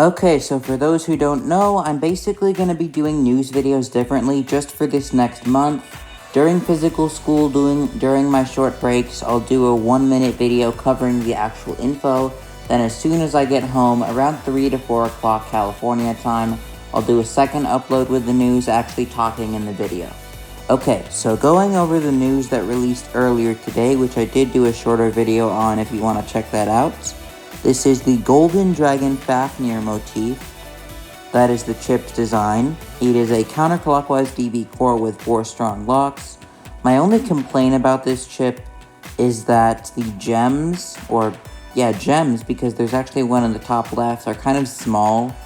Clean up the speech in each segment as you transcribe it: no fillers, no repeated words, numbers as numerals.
Okay, so for those who don't know, I'm basically going to be doing news videos differently just for this next month. During physical school, during my short breaks, I'll do a 1-minute video covering the actual info. Then as soon as I get home, around 3 to 4 o'clock California time, I'll do a second upload with the news actually talking in the video. Okay, so going over the news that released earlier today, which I did do a shorter video on if you want to check that out. This is the Golden Dragon Fafnir motif. That is the chip's design. It is a counterclockwise DB core with 4 strong locks. My only complaint about this chip is that the gems, gems, because there's actually one in the top left, are kind of small,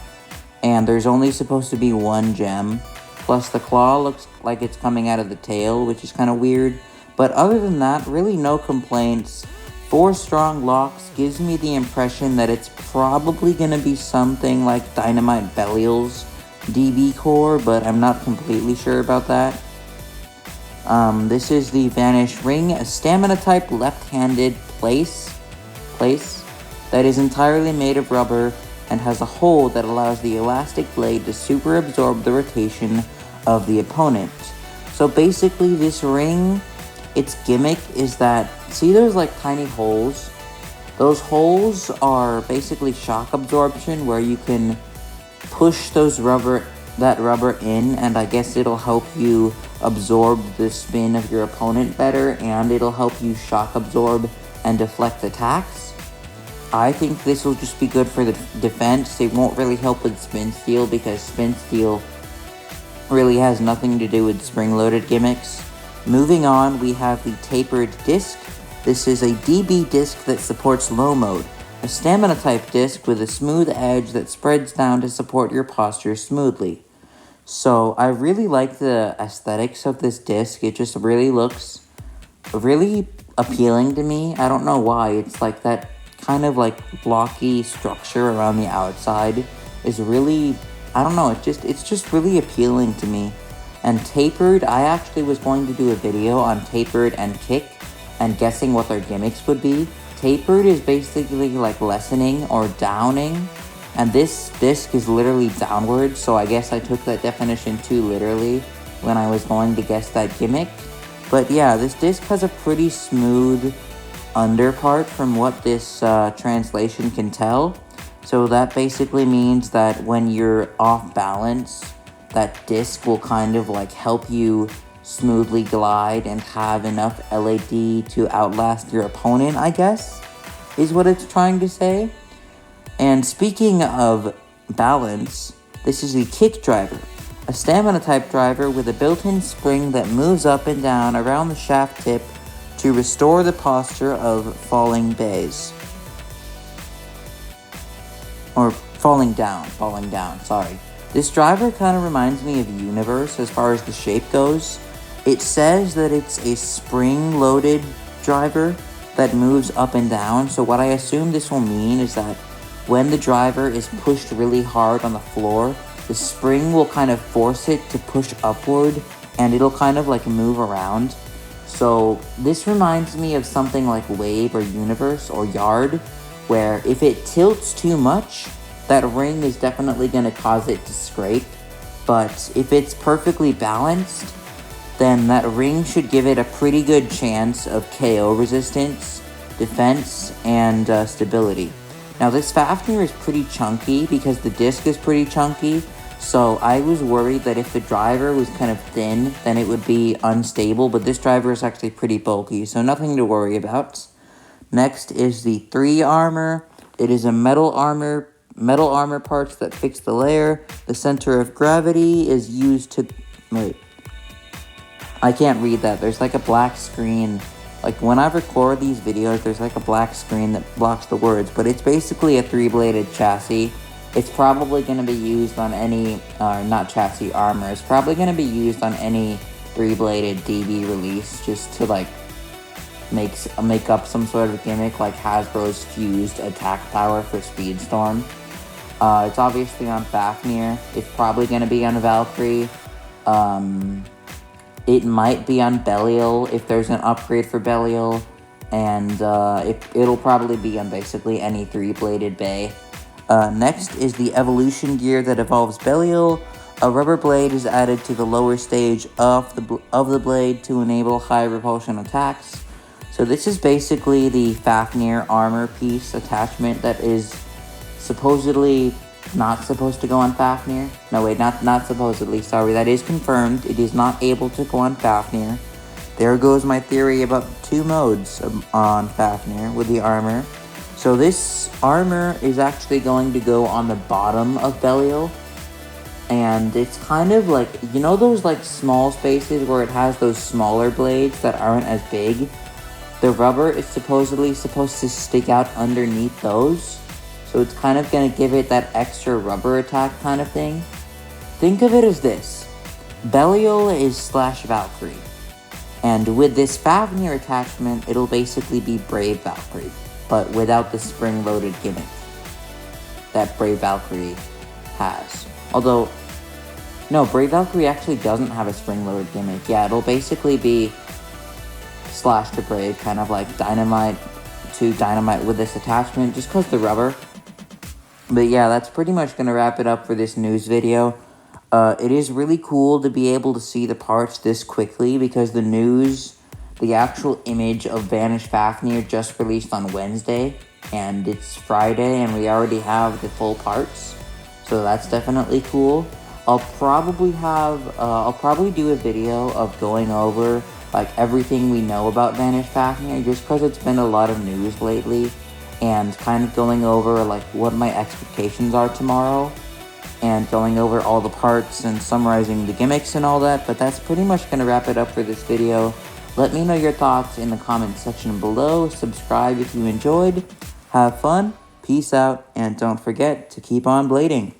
and there's only supposed to be 1 gem. Plus the claw looks like it's coming out of the tail, which is kind of weird. But other than that, really no complaints. 4 strong locks gives me the impression that it's probably going to be something like Dynamite Belial's DB core, but I'm not completely sure about that. This is the Vanish Ring, a stamina-type left-handed place that is entirely made of rubber and has a hole that allows the elastic blade to super absorb the rotation of the opponent. So basically this ring, its gimmick is that, see those like tiny holes? Those holes are basically shock absorption where you can push that rubber in, and I guess it'll help you absorb the spin of your opponent better, and it'll help you shock absorb and deflect attacks. I think this will just be good for the defense. It won't really help with spin steel because spin steel really has nothing to do with spring-loaded gimmicks. Moving on, we have the Tapered Disc. This is a DB disc that supports low mode, a stamina-type disc with a smooth edge that spreads down to support your posture smoothly. So, I really like the aesthetics of this disc. It just really looks really appealing to me. I don't know why. It's like that kind of like blocky structure around the outside is really, I don't know, it's just really appealing to me. And tapered, I actually was going to do a video on tapered and kick and guessing what their gimmicks would be. Tapered is basically like lessening or downing, and this disc is literally downward, so I guess I took that definition too literally when I was going to guess that gimmick. But yeah, this disc has a pretty smooth underpart from what this translation can tell. So that basically means that when you're off balance, that disc will kind of like help you smoothly glide and have enough LAD to outlast your opponent, I guess, is what it's trying to say. And speaking of balance, this is the Kick Driver, a stamina-type driver with a built-in spring that moves up and down around the shaft tip to restore the posture of falling bays. Or falling down, sorry. This driver kind of reminds me of Universe as far as the shape goes. It says that it's a spring-loaded driver that moves up and down, so what I assume this will mean is that when the driver is pushed really hard on the floor, the spring will kind of force it to push upward, and it'll kind of like move around. So this reminds me of something like Wave or Universe or Yard, where if it tilts too much, that ring is definitely going to cause it to scrape. But if it's perfectly balanced, then that ring should give it a pretty good chance of KO resistance, defense, and stability. Now this Fafnir is pretty chunky because the disc is pretty chunky, so I was worried that if the driver was kind of thin, then it would be unstable, but this driver is actually pretty bulky, so nothing to worry about. Next is the 3 armor. It is a metal armor parts that fix the layer. The center of gravity is used to... Wait. I can't read that. There's like a black screen. Like when I record these videos, there's like a black screen that blocks the words, but it's basically a 3-bladed chassis. It's probably going to be used on any, not chassis, armor. It's probably going to be used on any 3-bladed DB release just to like make up some sort of gimmick like Hasbro's fused attack power for Speedstorm. It's obviously on Fafnir. It's probably going to be on Valkyrie. It might be on Belial if there's an upgrade for Belial. And it'll probably be on basically any 3-bladed bay. Next is the evolution gear that evolves Belial. A rubber blade is added to the lower stage of the blade to enable high repulsion attacks. So this is basically the Fafnir armor piece attachment that is supposedly not supposed to go on Fafnir. No, wait, not supposedly, sorry, that is confirmed. It is not able to go on Fafnir. There goes my theory about 2 modes on Fafnir with the armor. So this armor is actually going to go on the bottom of Belial. And it's kind of like, you know those like small spaces where it has those smaller blades that aren't as big? The rubber is supposedly supposed to stick out underneath those. So it's kind of going to give it that extra rubber attack kind of thing. Think of it as this. Belial is / Valkyrie. And with this Fafnir attachment, it'll basically be Brave Valkyrie, but without the spring-loaded gimmick that Brave Valkyrie has. Although, no, Brave Valkyrie actually doesn't have a spring-loaded gimmick. Yeah, it'll basically be Slash to Brave, kind of like Dynamite to Dynamite with this attachment, just because the rubber. But yeah, that's pretty much going to wrap it up for this news video. It is really cool to be able to see the parts this quickly, because the actual image of Vanish Fafnir just released on Wednesday, and it's Friday, and we already have the full parts. So that's definitely cool. I'll probably do a video of going over like everything we know about Vanish Fafnir, just because it's been a lot of news lately, and kind of going over like what my expectations are tomorrow, and going over all the parts and summarizing the gimmicks and all that. But that's pretty much going to wrap it up for this video. Let me know your thoughts in the comment section below. Subscribe if you enjoyed. Have fun. Peace out. And don't forget to keep on blading.